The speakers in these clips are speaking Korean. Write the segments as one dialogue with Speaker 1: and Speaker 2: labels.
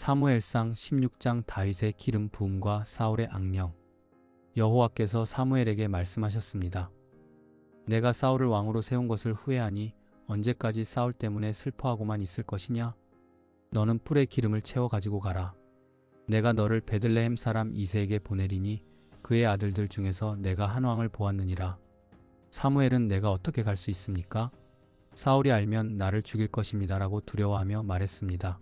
Speaker 1: 사무엘상 16장 다윗의 기름 부음과 사울의 악령. 여호와께서 사무엘에게 말씀하셨습니다. 내가 사울을 왕으로 세운 것을 후회하니 언제까지 사울 때문에 슬퍼하고만 있을 것이냐? 너는 뿔에 기름을 채워 가지고 가라. 내가 너를 베들레헴 사람 이새에게 보내리니 그의 아들들 중에서 내가 한 왕을 보았느니라. 사무엘은 내가 어떻게 갈 수 있습니까? 사울이 알면 나를 죽일 것입니다 라고 두려워하며 말했습니다.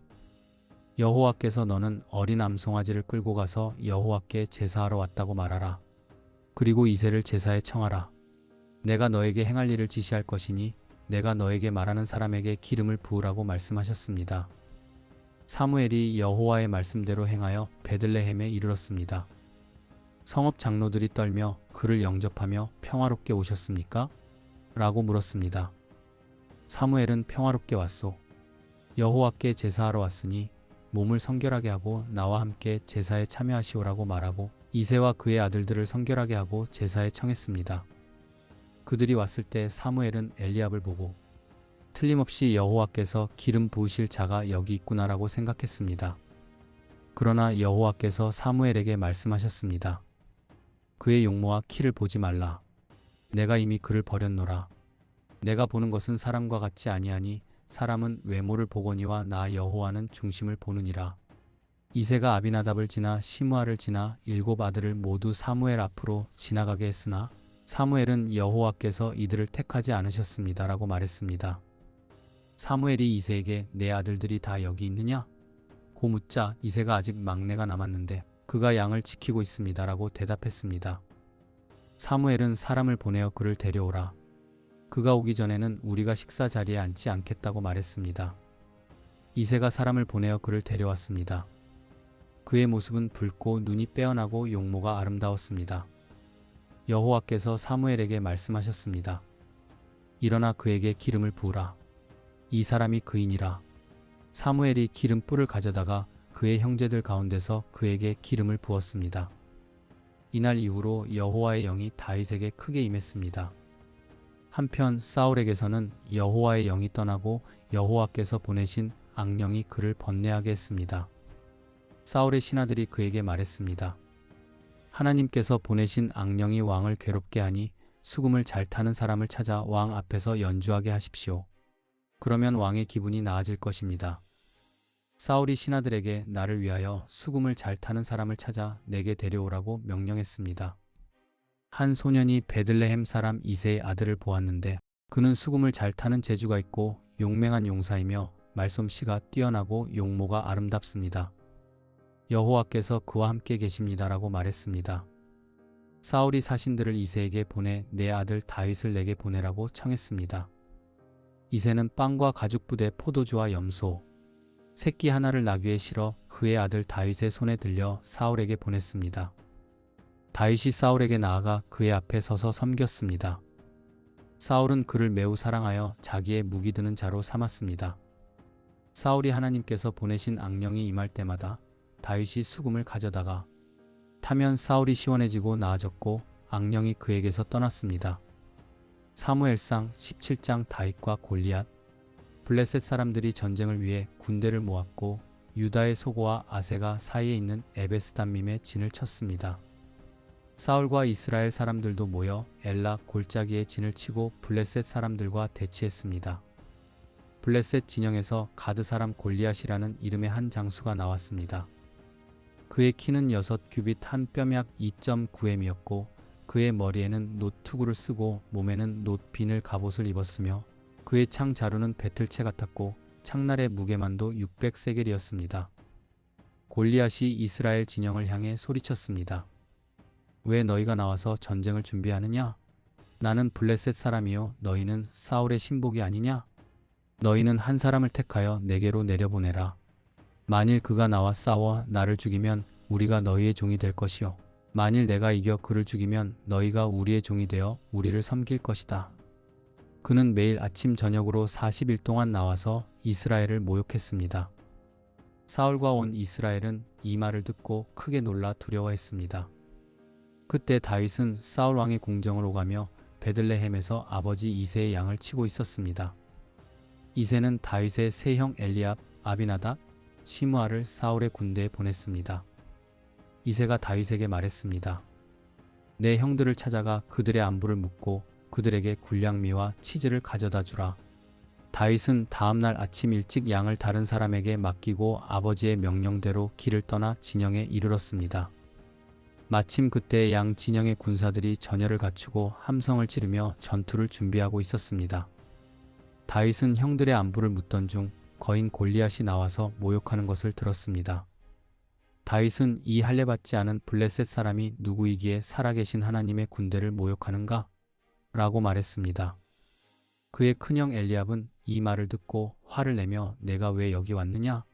Speaker 1: 여호와께서 너는 어린 암송아지를 끌고 가서 여호와께 제사하러 왔다고 말하라. 그리고 이새를 제사에 청하라. 내가 너에게 행할 일을 지시할 것이니 내가 너에게 말하는 사람에게 기름을 부으라고 말씀하셨습니다. 사무엘이 여호와의 말씀대로 행하여 베들레헴에 이르렀습니다. 성읍 장로들이 떨며 그를 영접하며 평화롭게 오셨습니까? 라고 물었습니다. 사무엘은 평화롭게 왔소. 여호와께 제사하러 왔으니 몸을 성결하게 하고 나와 함께 제사에 참여하시오라고 말하고 이새와 그의 아들들을 성결하게 하고 제사에 청했습니다. 그들이 왔을 때 사무엘은 엘리압을 보고 틀림없이 여호와께서 기름 부으실 자가 여기 있구나라고 생각했습니다. 그러나 여호와께서 사무엘에게 말씀하셨습니다. 그의 용모와 키를 보지 말라. 내가 이미 그를 버렸노라. 내가 보는 것은 사람과 같지 아니하니 사람은 외모를 보거니와 나 여호와는 중심을 보느니라. 이새가 아비나답을 지나 시므아를 지나 7 아들을 모두 사무엘 앞으로 지나가게 했으나 사무엘은 여호와께서 이들을 택하지 않으셨습니다 라고 말했습니다. 사무엘이 이새에게 내 아들들이 다 여기 있느냐? 고 묻자 이새가 아직 막내가 남았는데 그가 양을 지키고 있습니다 라고 대답했습니다. 사무엘은 사람을 보내어 그를 데려오라. 그가 오기 전에는 우리가 식사 자리에 앉지 않겠다고 말했습니다. 이새가 사람을 보내어 그를 데려왔습니다. 그의 모습은 붉고 눈이 빼어나고 용모가 아름다웠습니다. 여호와께서 사무엘에게 말씀하셨습니다. 일어나 그에게 기름을 부으라. 이 사람이 그이니라. 사무엘이 기름뿔을 가져다가 그의 형제들 가운데서 그에게 기름을 부었습니다. 이날 이후로 여호와의 영이 다윗에게 크게 임했습니다. 한편 사울에게서는 여호와의 영이 떠나고 여호와께서 보내신 악령이 그를 번뇌하게 했습니다. 사울의 신하들이 그에게 말했습니다. 하나님께서 보내신 악령이 왕을 괴롭게 하니 수금을 잘 타는 사람을 찾아 왕 앞에서 연주하게 하십시오. 그러면 왕의 기분이 나아질 것입니다. 사울이 신하들에게 나를 위하여 수금을 잘 타는 사람을 찾아 내게 데려오라고 명령했습니다. 한 소년이 베들레헴 사람 이새의 아들을 보았는데 그는 수금을 잘 타는 재주가 있고 용맹한 용사이며 말솜씨가 뛰어나고 용모가 아름답습니다. 여호와께서 그와 함께 계십니다라고 말했습니다. 사울이 사신들을 이새에게 보내 내 아들 다윗을 내게 보내라고 청했습니다. 이새는 빵과 가죽부대 포도주와 염소, 새끼 하나를 나귀에 실어 그의 아들 다윗의 손에 들려 사울에게 보냈습니다. 다윗이 사울에게 나아가 그의 앞에 서서 섬겼습니다. 사울은 그를 매우 사랑하여 자기의 무기 드는 자로 삼았습니다. 사울이 하나님께서 보내신 악령이 임할 때마다 다윗이 수금을 가져다가 타면 사울이 시원해지고 나아졌고 악령이 그에게서 떠났습니다. 사무엘상 17장 다윗과 골리앗. 블레셋 사람들이 전쟁을 위해 군대를 모았고 유다의 소고와 아세가 사이에 있는 에베스담밈에 진을 쳤습니다. 사울과 이스라엘 사람들도 모여 엘라 골짜기에 진을 치고 블레셋 사람들과 대치했습니다. 블레셋 진영에서 가드 사람 골리앗이라는 이름의 한 장수가 나왔습니다. 그의 키는 6규빗 한 뼘약 2.9m이었고 그의 머리에는 놋 투구를 쓰고 몸에는 놋 비늘 갑옷을 입었으며 그의 창 자루는 배틀채 같았고 창날의 무게만도 600세겔이었습니다. 골리앗이 이스라엘 진영을 향해 소리쳤습니다. 왜 너희가 나와서 전쟁을 준비하느냐? 나는 블레셋 사람이요 너희는 사울의 신복이 아니냐? 너희는 한 사람을 택하여 내게로 내려보내라. 만일 그가 나와 싸워 나를 죽이면 우리가 너희의 종이 될 것이요 만일 내가 이겨 그를 죽이면 너희가 우리의 종이 되어 우리를 섬길 것이다. 그는 매일 아침 저녁으로 40일 동안 나와서 이스라엘을 모욕했습니다. 사울과 온 이스라엘은 이 말을 듣고 크게 놀라 두려워했습니다. 그때 다윗은 사울 왕의 궁정을 오가며 베들레헴에서 아버지 이새의 양을 치고 있었습니다. 이새는 다윗의 세 형 엘리압, 아비나답, 시므아를 사울의 군대에 보냈습니다. 이새가 다윗에게 말했습니다. 내 형들을 찾아가 그들의 안부를 묻고 그들에게 군량미와 치즈를 가져다 주라. 다윗은 다음날 아침 일찍 양을 다른 사람에게 맡기고 아버지의 명령대로 길을 떠나 진영에 이르렀습니다. 마침 그때 양 진영의 군사들이 전열을 갖추고 함성을 지르며 전투를 준비하고 있었습니다. 다윗은 형들의 안부를 묻던 중 거인 골리앗이 나와서 모욕하는 것을 들었습니다. 다윗은 이 할례받지 않은 블레셋 사람이 누구이기에 살아계신 하나님의 군대를 모욕하는가? 라고 말했습니다. 그의 큰형 엘리압은 이 말을 듣고 화를 내며 내가 왜 여기 왔느냐?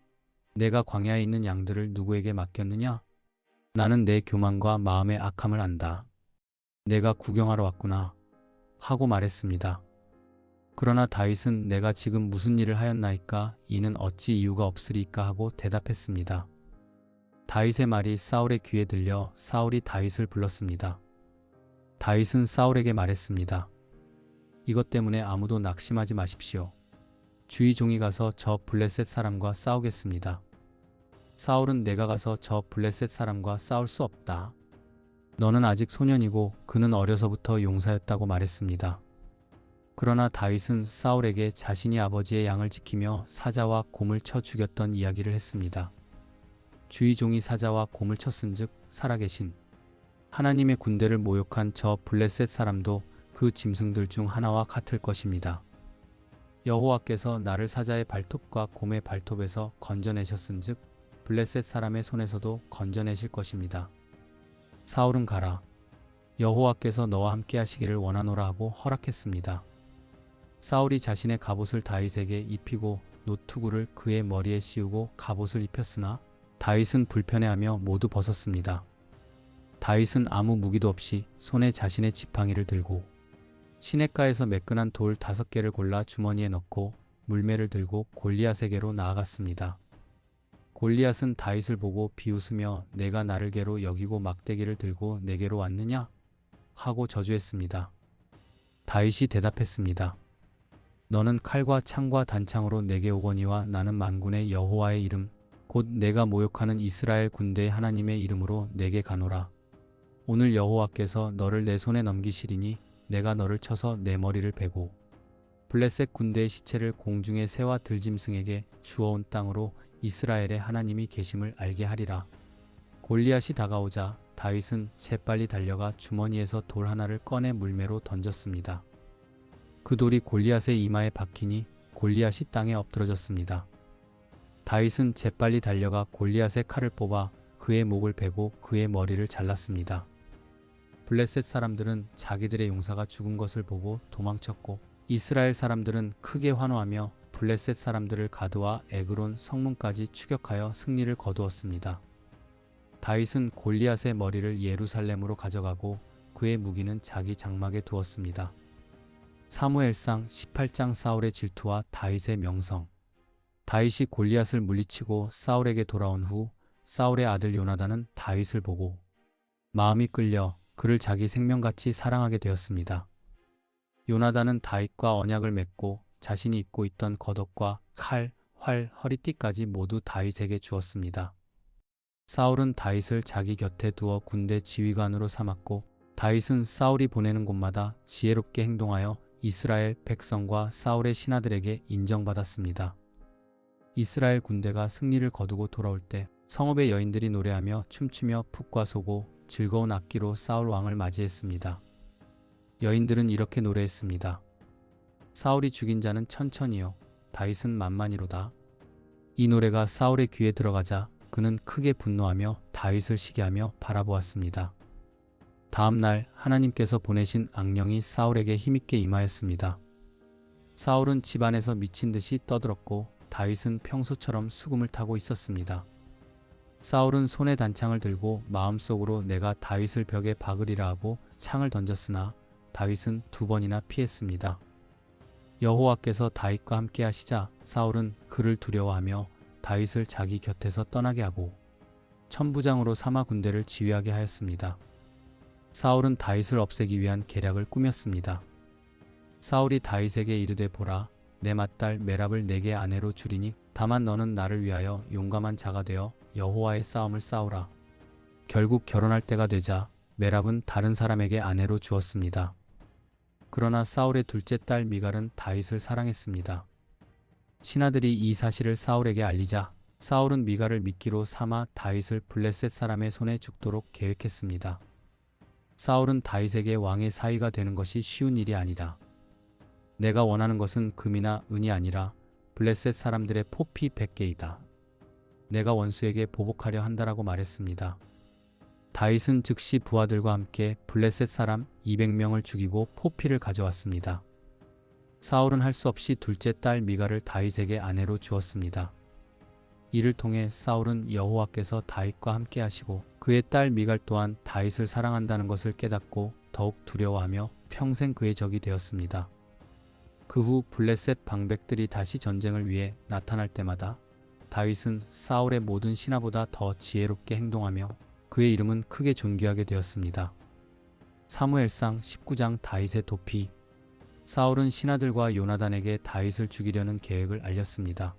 Speaker 1: 내가 광야에 있는 양들을 누구에게 맡겼느냐? 나는 내 교만과 마음의 악함을 안다. 내가 구경하러 왔구나. 하고 말했습니다. 그러나 다윗은 내가 지금 무슨 일을 하였나이까? 이는 어찌 이유가 없으리까? 하고 대답했습니다. 다윗의 말이 사울의 귀에 들려 사울이 다윗을 불렀습니다. 다윗은 사울에게 말했습니다. 이것 때문에 아무도 낙심하지 마십시오. 주의 종이 가서 저 블레셋 사람과 싸우겠습니다. 사울은 내가 가서 저 블레셋 사람과 싸울 수 없다. 너는 아직 소년이고 그는 어려서부터 용사였다고 말했습니다. 그러나 다윗은 사울에게 자신이 아버지의 양을 지키며 사자와 곰을 쳐 죽였던 이야기를 했습니다. 주의 종이 사자와 곰을 쳤은즉 살아계신 하나님의 군대를 모욕한 저 블레셋 사람도 그 짐승들 중 하나와 같을 것입니다. 여호와께서 나를 사자의 발톱과 곰의 발톱에서 건져내셨은즉 블레셋 사람의 손에서도 건져내실 것입니다. 사울은 가라. 여호와께서 너와 함께 하시기를 원하노라 하고 허락했습니다. 사울이 자신의 갑옷을 다윗에게 입히고 노투구를 그의 머리에 씌우고 갑옷을 입혔으나 다윗은 불편해하며 모두 벗었습니다. 다윗은 아무 무기도 없이 손에 자신의 지팡이를 들고 시냇가에서 매끈한 돌 5개를 골라 주머니에 넣고 물매를 들고 골리앗에게로 나아갔습니다. 골리앗은 다윗을 보고 비웃으며 내가 나를 개로 여기고 막대기를 들고 내게로 왔느냐? 하고 저주했습니다. 다윗이 대답했습니다. 너는 칼과 창과 단창으로 내게 오거니와 나는 만군의 여호와의 이름 곧 내가 모욕하는 이스라엘 군대의 하나님의 이름으로 내게 가노라. 오늘 여호와께서 너를 내 손에 넘기시리니 내가 너를 쳐서 내 머리를 베고 블레셋 군대의 시체를 공중의 새와 들짐승에게 주어온 땅으로 이스라엘의 하나님이 계심을 알게 하리라. 골리앗이 다가오자 다윗은 재빨리 달려가 주머니에서 돌 하나를 꺼내 물매로 던졌습니다. 그 돌이 골리앗의 이마에 박히니 골리앗이 땅에 엎드러졌습니다. 다윗은 재빨리 달려가 골리앗의 칼을 뽑아 그의 목을 베고 그의 머리를 잘랐습니다. 블레셋 사람들은 자기들의 용사가 죽은 것을 보고 도망쳤고 이스라엘 사람들은 크게 환호하며 블레셋 사람들을 가드와 에그론 성문까지 추격하여 승리를 거두었습니다. 다윗은 골리앗의 머리를 예루살렘으로 가져가고 그의 무기는 자기 장막에 두었습니다. 사무엘상 18장 사울의 질투와 다윗의 명성. 다윗이 골리앗을 물리치고 사울에게 돌아온 후 사울의 아들 요나단은 다윗을 보고 마음이 끌려 그를 자기 생명같이 사랑하게 되었습니다. 요나단은 다윗과 언약을 맺고 자신이 입고 있던 겉옷과 칼, 활, 허리띠까지 모두 다윗에게 주었습니다. 사울은 다윗을 자기 곁에 두어 군대 지휘관으로 삼았고 다윗은 사울이 보내는 곳마다 지혜롭게 행동하여 이스라엘 백성과 사울의 신하들에게 인정받았습니다. 이스라엘 군대가 승리를 거두고 돌아올 때 성읍의 여인들이 노래하며 춤추며 푹과 쏘고 즐거운 악기로 사울 왕을 맞이했습니다. 여인들은 이렇게 노래했습니다. 사울이 죽인 자는 천천히요 다윗은 만만히로다. 이 노래가 사울의 귀에 들어가자 그는 크게 분노하며 다윗을 시기하며 바라보았습니다. 다음 날 하나님께서 보내신 악령이 사울에게 힘있게 임하였습니다. 사울은 집안에서 미친 듯이 떠들었고 다윗은 평소처럼 수금을 타고 있었습니다. 사울은 손에 단창을 들고 마음속으로 내가 다윗을 벽에 박으리라 하고 창을 던졌으나 다윗은 2번이나 피했습니다. 여호와께서 다윗과 함께 하시자 사울은 그를 두려워하며 다윗을 자기 곁에서 떠나게 하고 천부장으로 삼아 군대를 지휘하게 하였습니다. 사울은 다윗을 없애기 위한 계략을 꾸몄습니다. 사울이 다윗에게 이르되 보라, 내 맏딸 메랍을 내게 아내로 주리니 다만 너는 나를 위하여 용감한 자가 되어 여호와의 싸움을 싸우라. 결국 결혼할 때가 되자 메랍은 다른 사람에게 아내로 주었습니다. 그러나 사울의 둘째 딸 미갈은 다윗을 사랑했습니다. 신하들이 이 사실을 사울에게 알리자 사울은 미갈을 미끼로 삼아 다윗을 블레셋 사람의 손에 죽도록 계획했습니다. 사울은 다윗에게 왕의 사위가 되는 것이 쉬운 일이 아니다. 내가 원하는 것은 금이나 은이 아니라 블레셋 사람들의 포피 100개이다. 내가 원수에게 보복하려 한다라고 말했습니다. 다윗은 즉시 부하들과 함께 블레셋 사람 200명을 죽이고 포피를 가져왔습니다. 사울은 할 수 없이 둘째 딸 미갈을 다윗에게 아내로 주었습니다. 이를 통해 사울은 여호와께서 다윗과 함께 하시고 그의 딸 미갈 또한 다윗을 사랑한다는 것을 깨닫고 더욱 두려워하며 평생 그의 적이 되었습니다. 그 후 블레셋 방백들이 다시 전쟁을 위해 나타날 때마다 다윗은 사울의 모든 신하보다 더 지혜롭게 행동하며 그의 이름은 크게 존귀하게 되었습니다. 사무엘상 19장 다윗의 도피. 사울은 신하들과 요나단에게 다윗을 죽이려는 계획을 알렸습니다.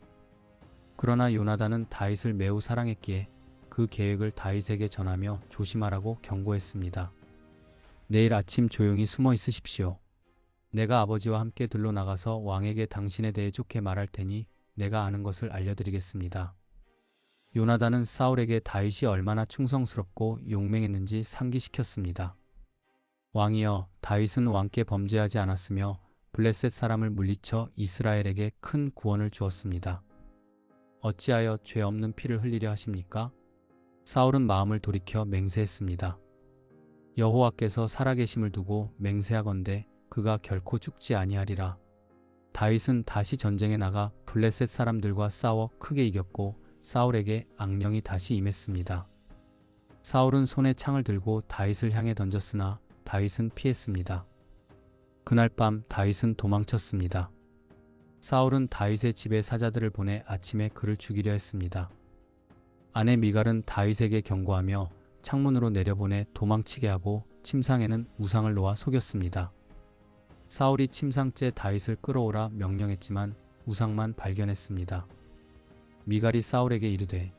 Speaker 1: 그러나 요나단은 다윗을 매우 사랑했기에 그 계획을 다윗에게 전하며 조심하라고 경고했습니다. 내일 아침 조용히 숨어 있으십시오. 내가 아버지와 함께 들로 나가서 왕에게 당신에 대해 좋게 말할 테니 내가 아는 것을 알려드리겠습니다. 요나단은 사울에게 다윗이 얼마나 충성스럽고 용맹했는지 상기시켰습니다. 왕이여, 다윗은 왕께 범죄하지 않았으며 블레셋 사람을 물리쳐 이스라엘에게 큰 구원을 주었습니다. 어찌하여 죄 없는 피를 흘리려 하십니까? 사울은 마음을 돌이켜 맹세했습니다. 여호와께서 살아계심을 두고 맹세하건대 그가 결코 죽지 아니하리라. 다윗은 다시 전쟁에 나가 블레셋 사람들과 싸워 크게 이겼고 사울에게 악령이 다시 임했습니다. 사울은 손에 창을 들고 다윗을 향해 던졌으나 다윗은 피했습니다. 그날 밤 다윗은 도망쳤습니다. 사울은 다윗의 집에 사자들을 보내 아침에 그를 죽이려 했습니다. 아내 미갈은 다윗에게 경고하며 창문으로 내려보내 도망치게 하고 침상에는 우상을 놓아 속였습니다. 사울이 침상째 다윗을 끌어오라 명령했지만 우상만 발견했습니다. 미갈이 사울에게 이르되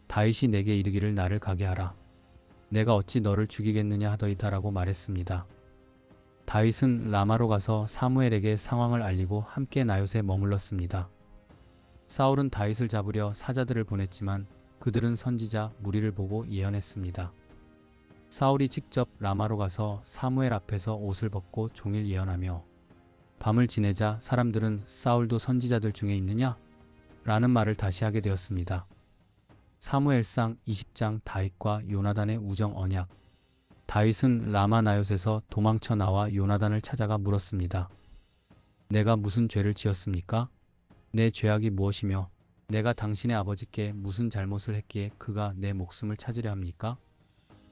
Speaker 1: 다윗이 내게 이르기를 나를 가게 하라. 내가 어찌 너를 죽이겠느냐 하더이다라고 말했습니다. 다윗은 라마로 가서 사무엘에게 상황을 알리고 함께 나요새 머물렀습니다. 사울은 다윗을 잡으려 사자들을 보냈지만 그들은 선지자 무리를 보고 예언했습니다. 사울이 직접 라마로 가서 사무엘 앞에서 옷을 벗고 종일 예언하며 밤을 지내자 사람들은 사울도 선지자들 중에 있느냐? 라는 말을 다시 하게 되었습니다. 사무엘상 20장 다윗과 요나단의 우정 언약. 다윗은 라마 나요셋에서 도망쳐 나와 요나단을 찾아가 물었습니다. 내가 무슨 죄를 지었습니까? 내 죄악이 무엇이며 내가 당신의 아버지께 무슨 잘못을 했기에 그가 내 목숨을 찾으려 합니까?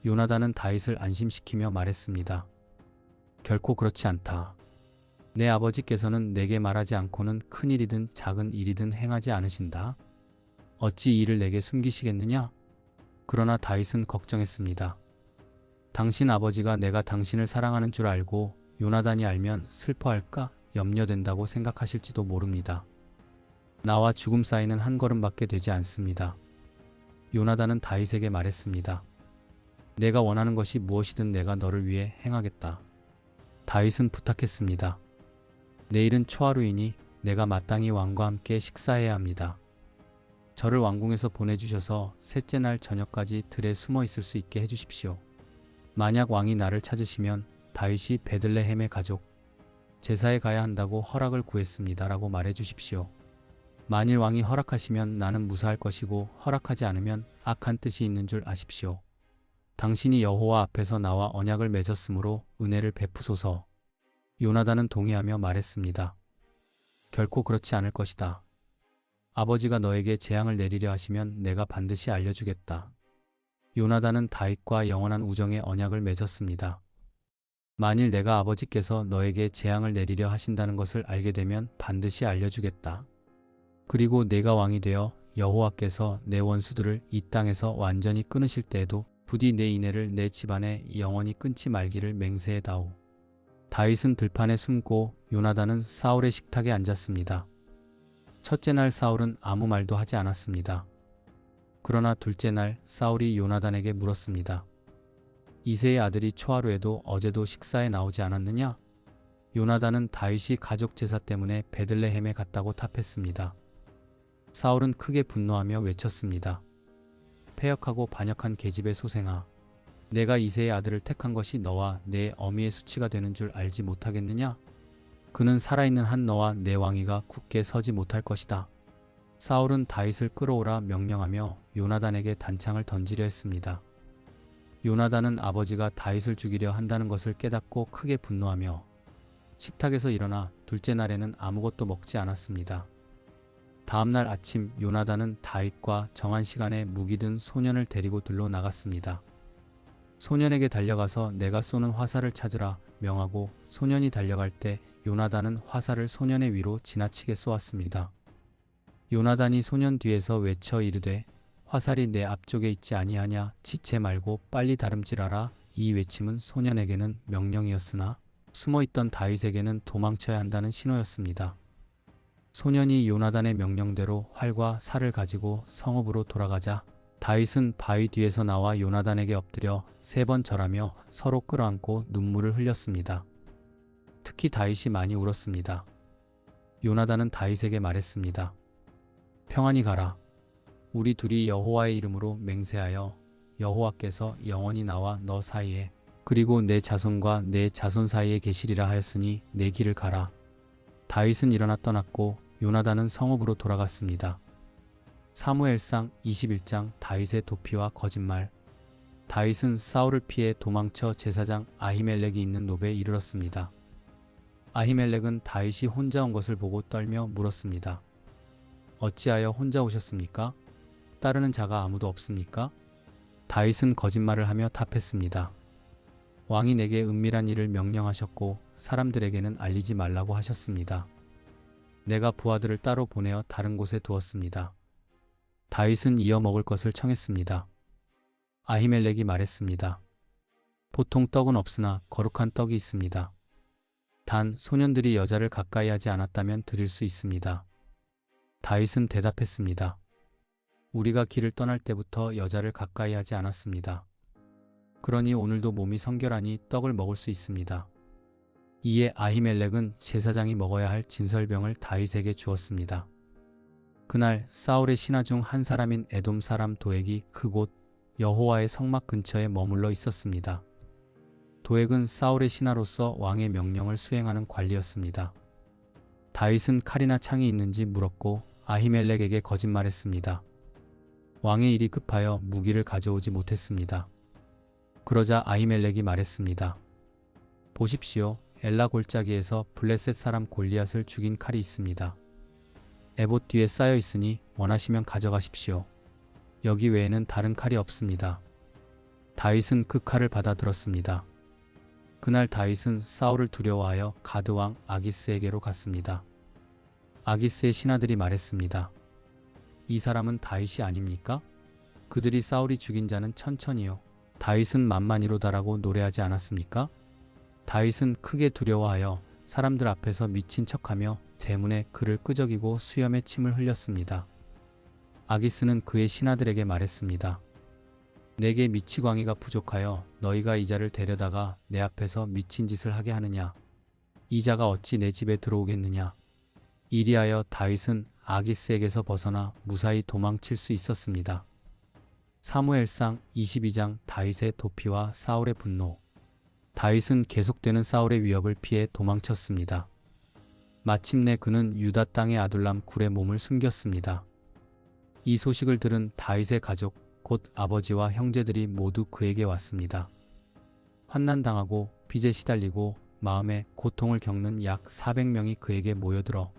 Speaker 1: 요나단은 다윗을 안심시키며 말했습니다. 결코 그렇지 않다. 내 아버지께서는 내게 말하지 않고는 큰 일이든 작은 일이든 행하지 않으신다. 어찌 이 일을 내게 숨기시겠느냐? 그러나 다윗은 걱정했습니다. 당신 아버지가 내가 당신을 사랑하는 줄 알고 요나단이 알면 슬퍼할까 염려된다고 생각하실지도 모릅니다. 나와 죽음 사이는 한 걸음밖에 되지 않습니다. 요나단은 다윗에게 말했습니다. 내가 원하는 것이 무엇이든 내가 너를 위해 행하겠다. 다윗은 부탁했습니다. 내일은 초하루이니 내가 마땅히 왕과 함께 식사해야 합니다. 저를 왕궁에서 보내주셔서 셋째 날 저녁까지 들에 숨어 있을 수 있게 해주십시오. 만약 왕이 나를 찾으시면 다윗이 베들레헴의 가족, 제사에 가야 한다고 허락을 구했습니다. 라고 말해주십시오. 만일 왕이 허락하시면 나는 무사할 것이고 허락하지 않으면 악한 뜻이 있는 줄 아십시오. 당신이 여호와 앞에서 나와 언약을 맺었으므로 은혜를 베푸소서. 요나단은 동의하며 말했습니다. 결코 그렇지 않을 것이다. 아버지가 너에게 재앙을 내리려 하시면 내가 반드시 알려주겠다. 요나단은 다윗과 영원한 우정의 언약을 맺었습니다. 만일 내가 아버지께서 너에게 재앙을 내리려 하신다는 것을 알게 되면 반드시 알려주겠다. 그리고 내가 왕이 되어 여호와께서 내 원수들을 이 땅에서 완전히 끊으실 때에도 부디 내 인애를 내 집안에 영원히 끊지 말기를 맹세해다오. 다윗은 들판에 숨고 요나단은 사울의 식탁에 앉았습니다. 첫째 날 사울은 아무 말도 하지 않았습니다. 그러나 둘째 날 사울이 요나단에게 물었습니다. 이새의 아들이 초하루에도 어제도 식사에 나오지 않았느냐? 요나단은 다윗이 가족 제사 때문에 베들레헴에 갔다고 답했습니다. 사울은 크게 분노하며 외쳤습니다. 패역하고 반역한 계집의 소생아, 내가 이새의 아들을 택한 것이 너와 내 어미의 수치가 되는 줄 알지 못하겠느냐? 그는 살아있는 한 너와 내 왕위가 굳게 서지 못할 것이다. 사울은 다윗을 끌어오라 명령하며 요나단에게 단창을 던지려 했습니다. 요나단은 아버지가 다윗을 죽이려 한다는 것을 깨닫고 크게 분노하며 식탁에서 일어나 둘째 날에는 아무것도 먹지 않았습니다. 다음날 아침 요나단은 다윗과 정한 시간에 무기 든 소년을 데리고 들로 나갔습니다. 소년에게 달려가서 내가 쏘는 화살을 찾으라 명하고 소년이 달려갈 때 요나단은 화살을 소년의 위로 지나치게 쏘았습니다. 요나단이 소년 뒤에서 외쳐 이르되 화살이 내 앞쪽에 있지 아니하냐 지체 말고 빨리 다름질하라. 이 외침은 소년에게는 명령이었으나 숨어있던 다윗에게는 도망쳐야 한다는 신호였습니다. 소년이 요나단의 명령대로 활과 살을 가지고 성읍으로 돌아가자 다윗은 바위 뒤에서 나와 요나단에게 엎드려 3번 절하며 서로 끌어안고 눈물을 흘렸습니다. 특히 다윗이 많이 울었습니다. 요나단은 다윗에게 말했습니다. 평안히 가라. 우리 둘이 여호와의 이름으로 맹세하여 여호와께서 영원히 나와 너 사이에 그리고 내 자손과 내 자손 사이에 계시리라 하였으니 내 길을 가라. 다윗은 일어나 떠났고 요나단은 성읍으로 돌아갔습니다. 사무엘상 21장 다윗의 도피와 거짓말. 다윗은 사울을 피해 도망쳐 제사장 아히멜렉이 있는 노베에 이르렀습니다. 아히멜렉은 다윗이 혼자 온 것을 보고 떨며 물었습니다. 어찌하여 혼자 오셨습니까? 따르는 자가 아무도 없습니까? 다윗은 거짓말을 하며 답했습니다. 왕이 내게 은밀한 일을 명령하셨고 사람들에게는 알리지 말라고 하셨습니다. 내가 부하들을 따로 보내어 다른 곳에 두었습니다. 다윗은 이어 먹을 것을 청했습니다. 아히멜렉이 말했습니다. 보통 떡은 없으나 거룩한 떡이 있습니다. 단 소년들이 여자를 가까이 하지 않았다면 드릴 수 있습니다. 다윗은 대답했습니다. 우리가 길을 떠날 때부터 여자를 가까이 하지 않았습니다. 그러니 오늘도 몸이 성결하니 떡을 먹을 수 있습니다. 이에 아히멜렉은 제사장이 먹어야 할 진설병을 다윗에게 주었습니다. 그날 사울의 신하 중 한 사람인 에돔 사람 도액이 그곳 여호와의 성막 근처에 머물러 있었습니다. 도액은 사울의 신하로서 왕의 명령을 수행하는 관리였습니다. 다윗은 칼이나 창이 있는지 물었고 아히멜렉에게 거짓말했습니다. 왕의 일이 급하여 무기를 가져오지 못했습니다. 그러자 아히멜렉이 말했습니다. 보십시오. 엘라 골짜기에서 블레셋 사람 골리앗을 죽인 칼이 있습니다. 에봇 뒤에 쌓여 있으니 원하시면 가져가십시오. 여기 외에는 다른 칼이 없습니다. 다윗은 그 칼을 받아 들었습니다. 그날 다윗은 사울을 두려워하여 가드 왕 아기스에게로 갔습니다. 아기스의 신하들이 말했습니다. 이 사람은 다윗이 아닙니까? 그들이 사울이 죽인 자는 천천히요. 다윗은 만만이로다라고 노래하지 않았습니까? 다윗은 크게 두려워하여 사람들 앞에서 미친 척하며 대문에 그를 끄적이고 수염에 침을 흘렸습니다. 아기스는 그의 신하들에게 말했습니다. 내게 미치광이가 부족하여 너희가 이 자를 데려다가 내 앞에서 미친 짓을 하게 하느냐? 이 자가 어찌 내 집에 들어오겠느냐? 이리하여 다윗은 아기스에게서 벗어나 무사히 도망칠 수 있었습니다. 사무엘상 22장 다윗의 도피와 사울의 분노. 다윗은 계속되는 사울의 위협을 피해 도망쳤습니다. 마침내 그는 유다 땅의 아둘람 굴에 몸을 숨겼습니다. 이 소식을 들은 다윗의 가족, 곧 아버지와 형제들이 모두 그에게 왔습니다. 환난당하고 빚에 시달리고 마음에 고통을 겪는 약 400명이 그에게 모여들어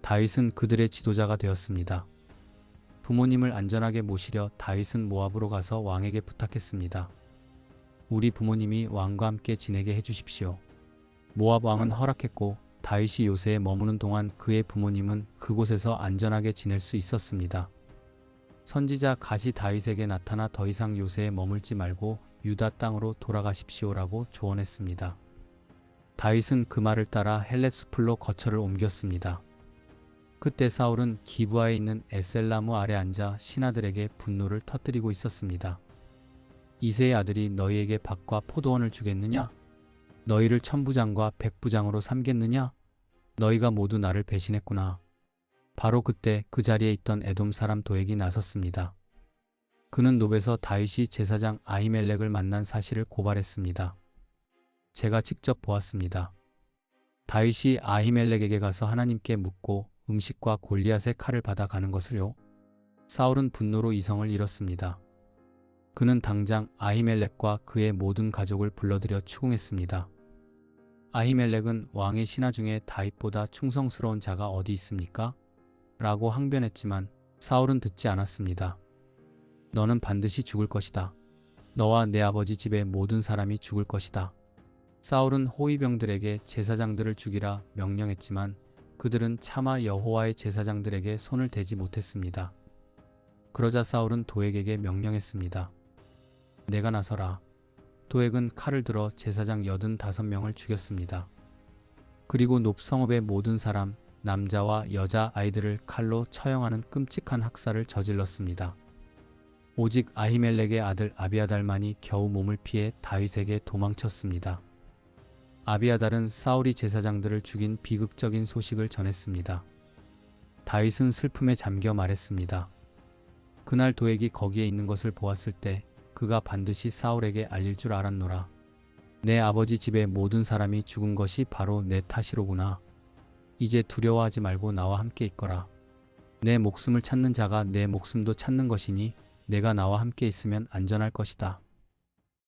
Speaker 1: 다윗은 그들의 지도자가 되었습니다. 부모님을 안전하게 모시려 다윗은 모압으로 가서 왕에게 부탁했습니다. 우리 부모님이 왕과 함께 지내게 해주십시오. 모압 왕은 허락했고 다윗이 요새에 머무는 동안 그의 부모님은 그곳에서 안전하게 지낼 수 있었습니다. 선지자 갓이 다윗에게 나타나 더 이상 요새에 머물지 말고 유다 땅으로 돌아가십시오라고 조언했습니다. 다윗은 그 말을 따라 헬렛수풀로 거처를 옮겼습니다. 그때 사울은 기브아에 있는 에셀나무 아래 앉아 신하들에게 분노를 터뜨리고 있었습니다. 이새의 아들이 너희에게 밭과 포도원을 주겠느냐? 너희를 천부장과 백부장으로 삼겠느냐? 너희가 모두 나를 배신했구나. 바로 그때 그 자리에 있던 에돔 사람 도액이 나섰습니다. 그는 노베에서 다윗이 제사장 아히멜렉을 만난 사실을 고발했습니다. 제가 직접 보았습니다. 다윗이 아히멜렉에게 가서 하나님께 묻고 음식과 골리앗의 칼을 받아 가는 것을요. 사울은 분노로 이성을 잃었습니다. 그는 당장 아히멜렉과 그의 모든 가족을 불러들여 추궁했습니다. 아히멜렉은 왕의 신하 중에 다윗보다 충성스러운 자가 어디 있습니까? 라고 항변했지만 사울은 듣지 않았습니다. 너는 반드시 죽을 것이다. 너와 내 아버지 집의 모든 사람이 죽을 것이다. 사울은 호위병들에게 제사장들을 죽이라 명령했지만 그들은 차마 여호와의 제사장들에게 손을 대지 못했습니다. 그러자 사울은 도액에게 명령했습니다. 내가 나서라. 도액은 칼을 들어 제사장 85명을 죽였습니다. 그리고 높 성읍의 모든 사람, 남자와 여자 아이들을 칼로 처형하는 끔찍한 학살을 저질렀습니다. 오직 아히멜렉의 아들 아비아달만이 겨우 몸을 피해 다윗에게 도망쳤습니다. 아비아달은 사울이 제사장들을 죽인 비극적인 소식을 전했습니다. 다윗은 슬픔에 잠겨 말했습니다. 그날 도액이 거기에 있는 것을 보았을 때 그가 반드시 사울에게 알릴 줄 알았노라. 내 아버지 집의 모든 사람이 죽은 것이 바로 내 탓이로구나. 이제 두려워하지 말고 나와 함께 있거라. 내 목숨을 찾는 자가 내 목숨도 찾는 것이니 내가 나와 함께 있으면 안전할 것이다.